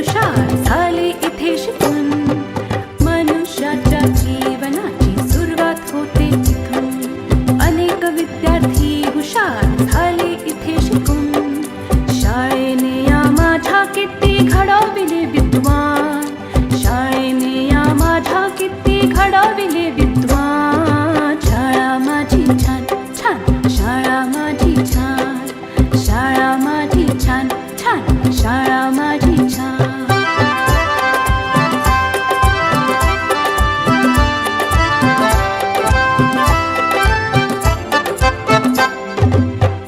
हुशार झाले इथे शिकून. मनुष्याच्या जीवनाची सुरुवात होते इथून. अनेक विद्यार्थी हुशार झाले इथे शिकून. शाळेने या माझ्या किती घडविले विद्वान. शाळेने या माझ्या किती घडविले विद्वान. शाळा माझी छान छान, शाळा माझी छान, शाळा माझी छान छान, शाळा माझी छान.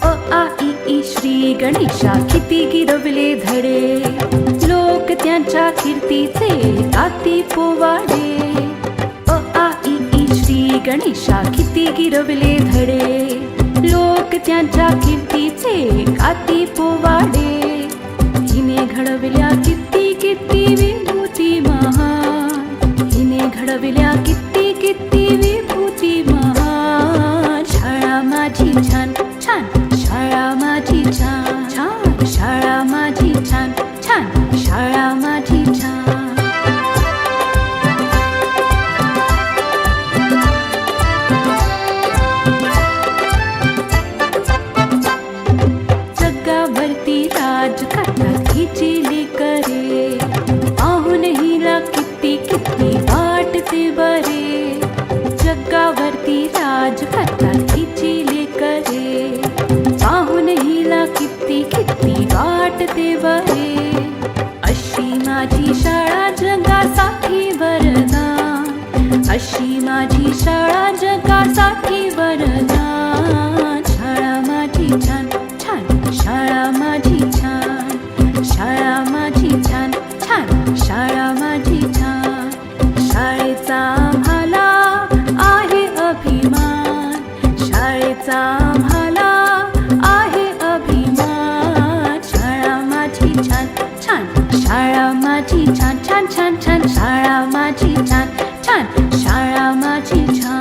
अ आ इ ई श्री गणेशा किती गिरवले धडे. लोक त्यांच्या कीर्तीचे गाती पोवाडे. अ आ इ ई श्री गणेशा किती गिरवले धडे. लोक त्यांच्या कीर्तीचे गाती पोवाडे. हिने घडविल्या किती किती विभूती महान. हिने घडविल्या किती किती विभूती महान. शाळा माझी छान छान, शाळा माझी छान छान, शाळा माझी छान छान, शाळा माझी छान. जगावरती राज करतात हिची लेकरे. पाहून हिला किती किती वाटते बरे. जगावरती राज करतात हिची लेकरे. पाहून हिला किती किती वाटते बरे. अशी माझी शाळा जगासाठी वरदान. अशी माझी शाळा जगासाठी वरदान. शाळा माझी छान छान, शाळा माझी छान, शाळा माझी छान छान, शाळा माझी छान. शाळेचा आम्हाला आहे अभिमान. शाळेचा आम्हाला आहे अभिमान. शाळा माझी छान छान, शाळा माझी छान छान छान छान, शाळा माझी छान छान, शाळा माझी छान.